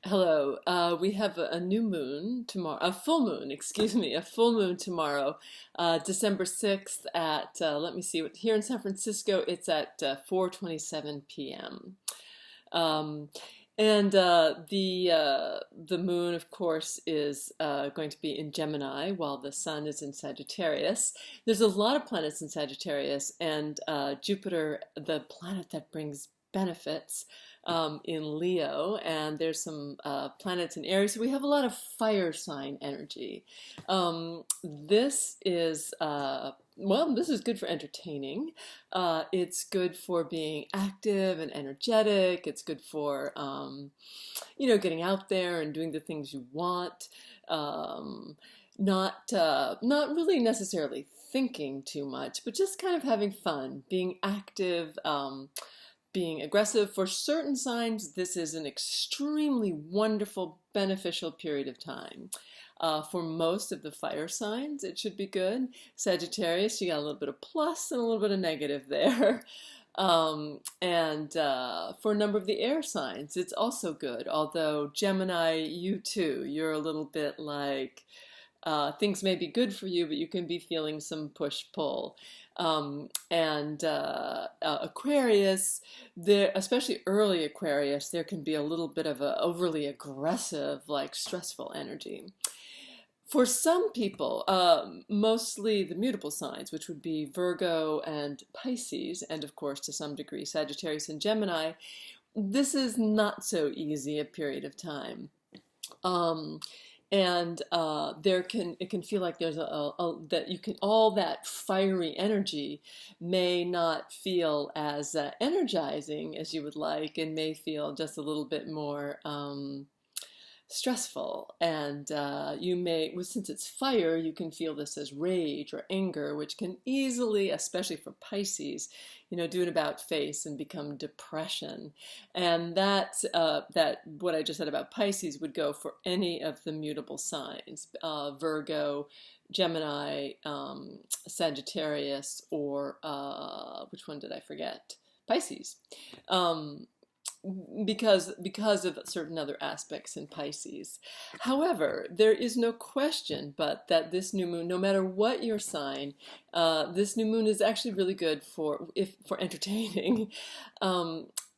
Hello. We have a new moon tomorrow, a full moon, excuse me, a full moon tomorrow, December 6th at, let me see, here in San Francisco, it's at 4:27 p.m. Um, and the moon, of course, is going to be in Gemini while the sun is in Sagittarius. There's a lot of planets in Sagittarius, and Jupiter, the planet that brings benefits, in Leo, and there's some planets in Aries. So we have a lot of fire sign energy. This is well, this is good for entertaining. It's good for being active and energetic. It's good for, getting out there and doing the things you want. Um, not really necessarily thinking too much, but just kind of having fun, being active, being aggressive. For certain signs, this is an extremely wonderful, beneficial period of time. For most of the fire signs, it should be good. Sagittarius, you got a little bit of plus and a little bit of negative there. And for a number of the air signs, it's also good. Although Gemini, you too, you're a little bit like things may be good for you, but you can be feeling some push-pull. And Aquarius, there, especially early Aquarius, there can be a little bit of a overly aggressive, like stressful energy. For some people, mostly the mutable signs, which would be Virgo and Pisces, and of course to some degree Sagittarius and Gemini, this is not so easy a period of time. Um, and it can feel like there's that you can, all that fiery energy may not feel as energizing as you would like, and may feel just a little bit more stressful. And you may, well, since it's fire, you can feel this as rage or anger, which can easily, especially for Pisces, do an about face and become depression. And that what I just said about Pisces would go for any of the mutable signs, Virgo, Gemini, Sagittarius, or which one did I forget? Pisces. Um, because of certain other aspects in Pisces. However, there is no question but that this new moon, no matter what your sign, this new moon is actually really good for entertaining.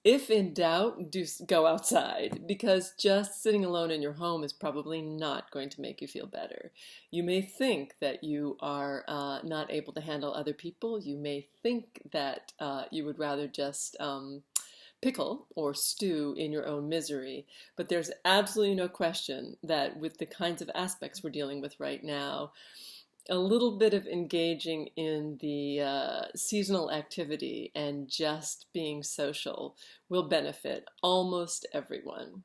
If in doubt, do go outside, because just sitting alone in your home is probably not going to make you feel better. You may think that you are not able to handle other people. You may think that you would rather just pickle or stew in your own misery. But there's absolutely no question that with the kinds of aspects we're dealing with right now, a little bit of engaging in the seasonal activity and just being social will benefit almost everyone.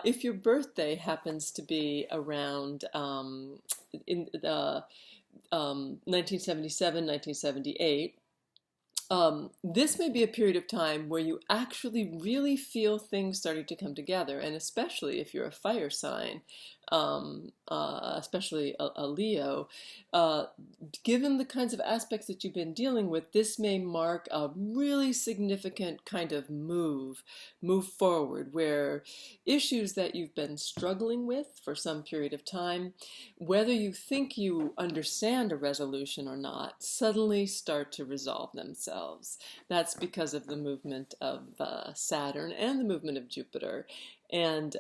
If your birthday happens to be around in 1977, 1978, this may be a period of time where you actually really feel things starting to come together, and especially if you're a fire sign, especially a Leo, uh, given the kinds of aspects that you've been dealing with, this may mark a really significant kind of move forward, where issues that you've been struggling with for some period of time, whether you think you understand a resolution or not, suddenly start to resolve themselves. That's because of the movement of Saturn and the movement of Jupiter. And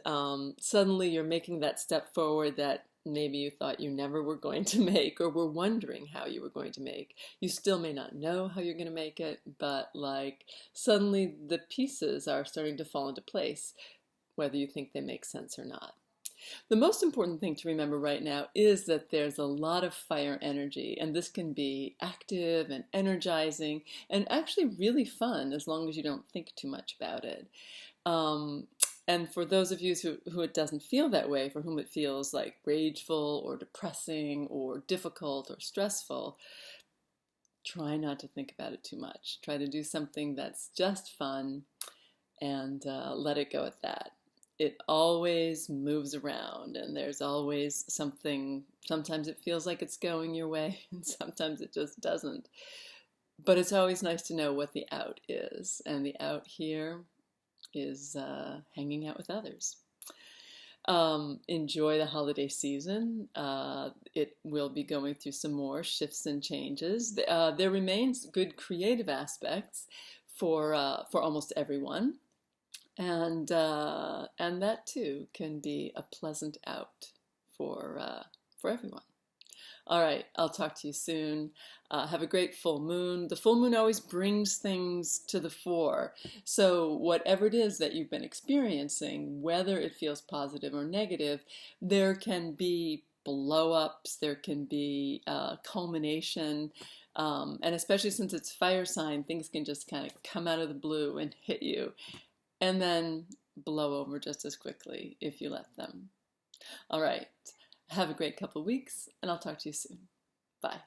suddenly you're making that step forward that maybe you thought you never were going to make, or were wondering how you were going to make. You still may not know how you're going to make it, but like suddenly the pieces are starting to fall into place, whether you think they make sense or not. The most important thing to remember right now is that there's a lot of fire energy, and this can be active and energizing and actually really fun as long as you don't think too much about it. And for those of you who it doesn't feel that way, for whom it feels like rageful or depressing or difficult or stressful, try not to think about it too much. Try to do something that's just fun, and let it go at that. It always moves around, and there's always something. Sometimes it feels like it's going your way, and sometimes it just doesn't. But it's always nice to know what the out is, and the out here is hanging out with others. Enjoy the holiday season. It will be going through some more shifts and changes. There remains good creative aspects for almost everyone, and that too can be a pleasant out for everyone. All right, I'll talk to you soon. Have a great full moon. The full moon always brings things to the fore. So, whatever it is that you've been experiencing, whether it feels positive or negative, there can be blow ups, there can be culmination. And especially since it's fire sign, things can just kind of come out of the blue and hit you and then blow over just as quickly if you let them. All right. Have a great couple of weeks, and I'll talk to you soon. Bye.